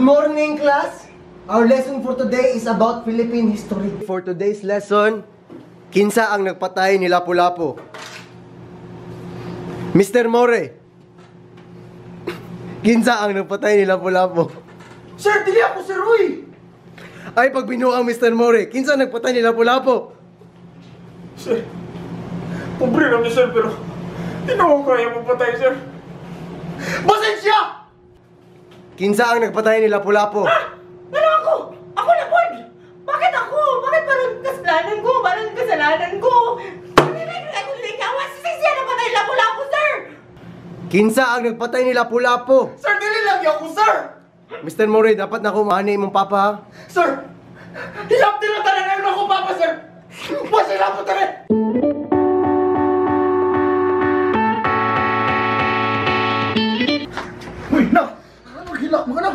Good morning, class! Our lesson for today is about Philippine history. For today's lesson, kinsa ang nagpatay ni Lapu-Lapu? Mr. More, kinsa ang nagpatay ni Lapu-Lapu? Sir, dili ako, Sir Roy! Ay, pag binuang Mr. More, kinsa ang nagpatay ni Lapu-Lapu? Sir, pobre kami, sir, pero hindi na ako kaya magpatay, sir. Pasensya! Kinsa ang nagpatay ni Lapu-Lapu? Ano ako? Ako na, Bod! Bakit ako? Bakit parang kasalanan ko? Parang kasalanan ko? Ako nilikawa. Siya na patay Lapu-Lapu, sir! Kinsa ang nagpatay ni Lapu-Lapu? Sir, dili lang ako, sir! Mr. More, dapat na kumani mong papa, ha? Sir, hilap din na talaga ako, Papa, sir! Pasila po talaga! Uy, na! Ano hilap mga na?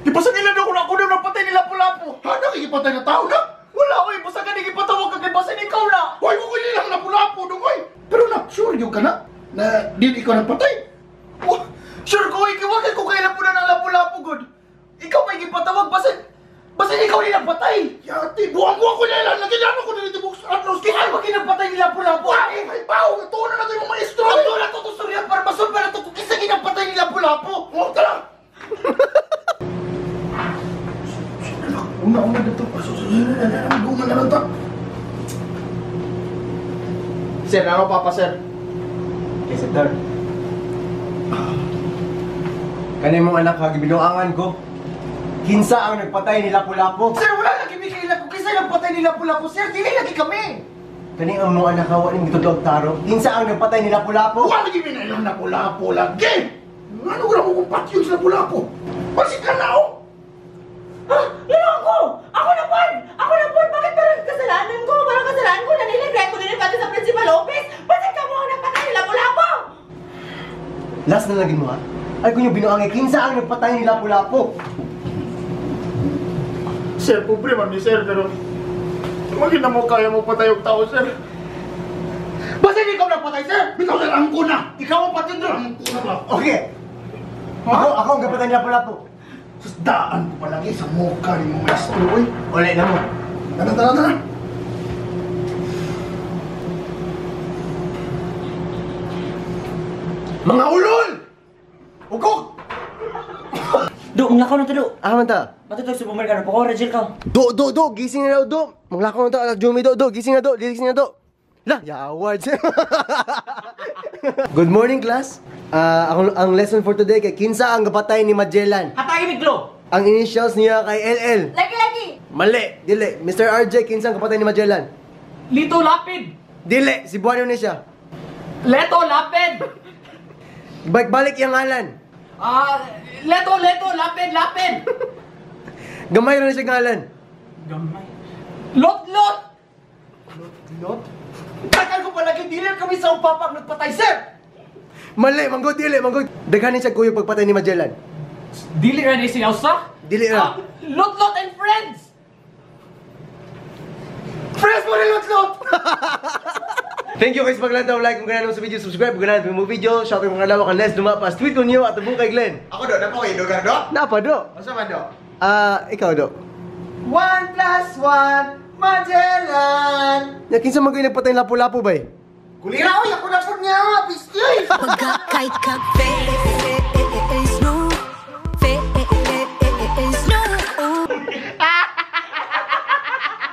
Ipasagilan ako na ako na napatay ni Lapu-Lapu! Ha? Nakikipatay na tao na? Wala ko, ipasagan ikipatawag ka kay Basin ikaw na! Hoy, kung hindi lang Lapu-Lapu dong, hoy! Pero na, sure yung ka na? Na di ikaw nagpatay? Oh, sure ko, ikiwagan ko kay Lapu na ng Lapu-Lapu, good! Ikaw may ikipatawag, Basin ikaw din nagpatay! Yati, buwang-buwang ko na lang! Nagilano ko na dito bukos Arnos! Kaya ba kinagpatay ni Lapu-Lapu? Ay, may pao! Ito na natin yung maestro! Ito na ito suryan para masun pa na ito kung kisa kinagpatay ni Lapu-Lapu! Huwag ka lang! Una dito. Guman na lang ito. Sir, ano papa, sir? Okay, sir. Kanay mong anak, binuangan ko. Kinsa ang nagpatay ni Lapu-Lapu? Sir, wala lagi bigay kung kisa nagpatay ni Lapu-Lapu, sir! Dili lagi kami! Kani ang mga anak hawa ning gitudog taro. Kinsa ang nagpatay ni Lapu-Lapu? Wala lagi minayang Lapu-Lapu lagi! Ano ko lang kung pati yung Lapu-Lapu? Pansin ka na, oh! Ha? Ano ako? Ako na, Bod! Ako na, Bod! Bakit parang kasalanan ko? Parang kasalanan ko na nilagay ko din pati sa Principal Lopez! Bakit ka mo ang nagpatay ni Lapu-Lapu? Last na lagi mo, ha? Ay kung yung binuangay, kinsa ang nagpatay ni Lapu-Lapu? Sir, pobre man ni sir, pero maging na mo kaya mo patay yung tao, sir. Basta hindi ikaw nagpatay, sir! Bitaw na lang ko na! Ikaw ang patay na lang ko na lang! Okay! Ako ang nagpatay ni Lapu-Lapu. Susdaan ko palagi sa mukha ni mga maestro, oy! Ulit na mo. Tara! Mga ulol! Ugok! Do, manglakaw na to, Do. Man ta? Matutog sa bumerkano po ko, Rajil ka. Do! Gising na daw, Do! Maglakaw na to, anak Jumi, Do! Gising na, Do! Gising na, Do! La! Yawards! Good morning, class! Ang lesson for today kay kinsa ang kapatay ni Magellan. Hatay ni Glo. Ang initials niya kay LL. Lagi! Mali! Dili! Mr. RJ, kinsa ang kapatay ni Magellan? Lito Lapid. Dili! Si Buano ni siya. Leto Lapid. Balik yung ngalan. Leto Lapid. Gamay rin siya ngalan. Gamay. Lot. Lot? Takal ko palagi, dili kami sa upapang nagpatay, sir! Mali! Manggod, dili! Manggod! Daghanin siya kuyo pagpatay ni Magellan. Dili ra ni sinausa? Dili ra. Lot and Friends. Friends mo rin, Lot! Thank you guys paglantaw. Like kung ganun sa video, subscribe kung ganun mo video. Shout out kung kalawa kang Les Dumapas. Tweet ko niyo at buong kay Glenn. Ako do, napo kayo, Dogar, do? Napa, Do? Masa man, do? Ikaw, Do. 1+1, Magellan! Kinsa man kayo nagpatay ng Lapu-Lapu ba eh? Kulira, oy! Ako na niya! Pistoy! Pagka kay kape